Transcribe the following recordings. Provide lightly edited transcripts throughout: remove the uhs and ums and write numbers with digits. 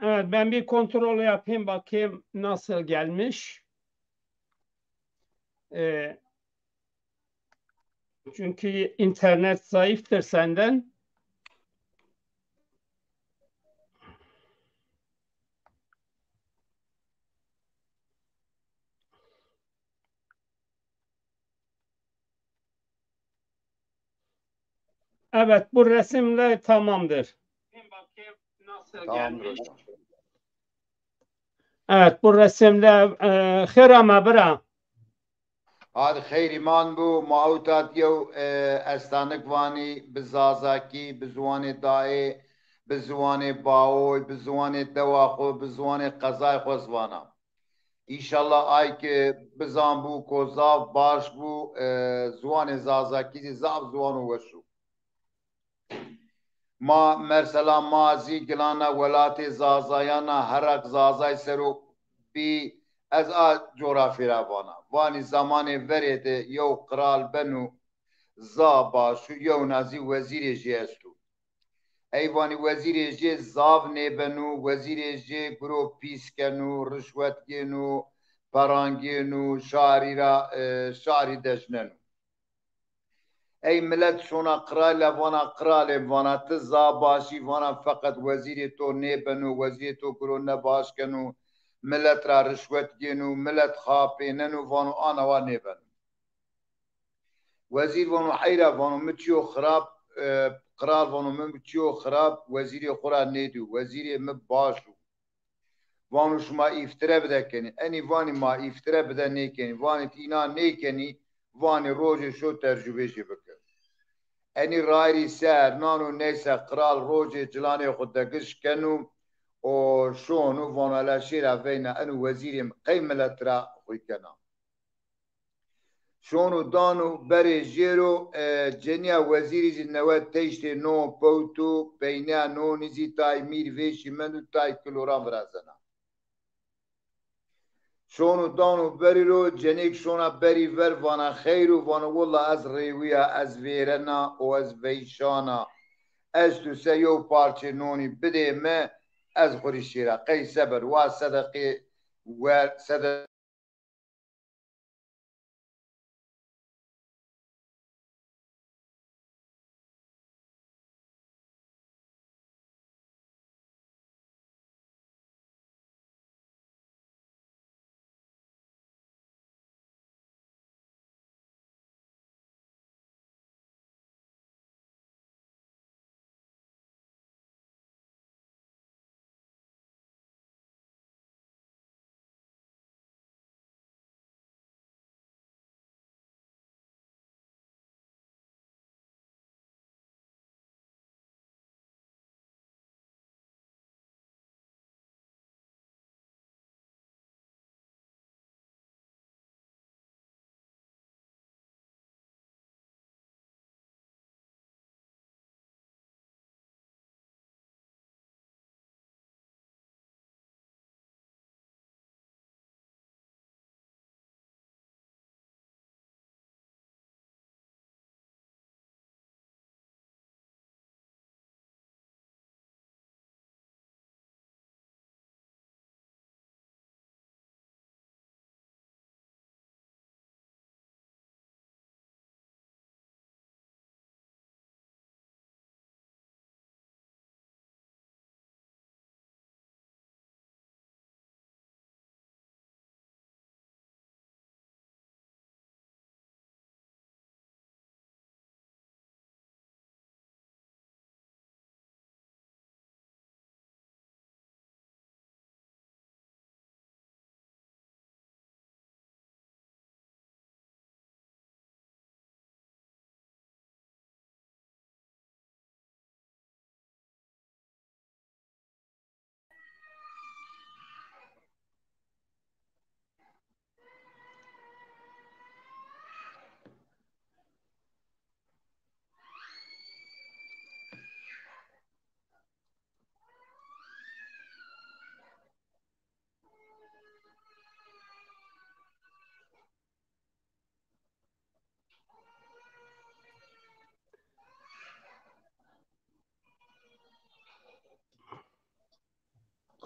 Evet, ben bir kontrol yapayım bakayım nasıl gelmiş. Ee, Çünkü internet zayıftır senden. Evet, bu resimle tamamdır. Bir bakayım nasıl Tamamdır gelmiş. hocam. Evet, bu resimle Hirama bırak. Hadi xeyriman bu mautat yew estanik vanî bi zazakî, bi ziwanê dayê, bi ziwanê bawoy, bi ziwanê dewa xwe, bi ziwanê qezayê xwe zivana. İnşallah ay ki bizan bû ko zav baş bû ziwanê zazakî zî zav ziwan û weşû. Ma mesela mazî gilana welatê zazayana herak zazay serok bî ez a coğrafîra vana. Vanî zamanê verê de yew qiral benû za başû yew nazî wezîrê jê est û. Eyvanî wezîrê jê zav nêben û wezîrê jê guro pîsken û rişwetgên û perangên û şarî dejnen û. Ey millet şona qiralê vana qiralê vana ti za başî vana feqet wezîrê to nêben û wezîrê to giro nebaşken û millet ra rişwetgên û millet xapênen û van û ana wan nêben. Wezîr van û heyra van û min çîyo xirab qiral van û min çîyo xirab wezîrê xwe ra nêdî û wezîrê min baş û van û şima îftire bidekenî. Enî vanî ma îftire bide nêkenî. Vanî tîna nêkenî vanî rojê şo tercübê jê bike. Enî rayrî ser nan û neyse qiral rojê cilanê xwe degişken û o şon û van eleşêra veyne en û wezîrê qey millet ra xwîkena. Şon û dan û berê jêr û ceniya wezîrî jî newet teştê no pewt û peyneya no nîzî tay mîr vêşî min û tay kiloran virazena. Şon û dan û berî ro cenêk şona berî ver vana xeyr û vana wela ez rêwiya ez vêrena û ez veyşana ez tu se yew parçe nonî bidê me ez xurî şêra qey seber wa sedeqê wer sedeq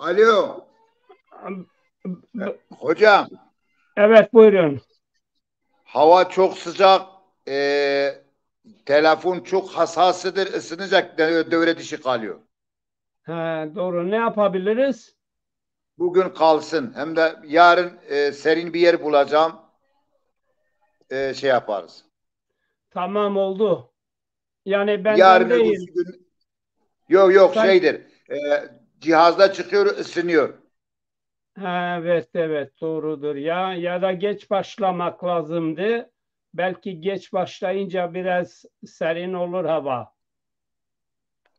Alo. B- Hocam, Evet buyurun. hava çok sıcak. Telefon çok hassasıdır. Isınacak, devre dışı kalıyor. He, doğru. Ne yapabiliriz? Bugün kalsın. Hem de yarın serin bir yer bulacağım. Şey yaparız. Tamam oldu. Yani benden Yarın değil. öbürsü gün. Yok yok, Say şeydir. Cihazda çıkıyor, ısınıyor. Ha, evet evet doğrudur ya. Ya da geç başlamak lazımdı. Belki geç başlayınca biraz serin olur hava.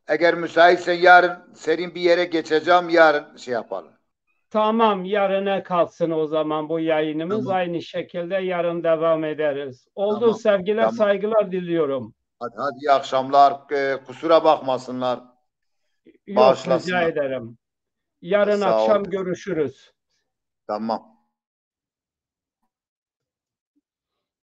Eğer müsaitsen yarın serin bir yere geçeceğim. Yarın şey yapalım. Tamam, yarına kalsın o zaman bu yayınımız. Tamam. Aynı şekilde yarın devam ederiz. Oldu, Tamam. sevgiler, Tamam. saygılar diliyorum. Hadi iyi akşamlar. Kusura bakmasınlar. Yok, rica Bağışlasınlar. ederim. Yarın Sağ ol. akşam görüşürüz. Tamam.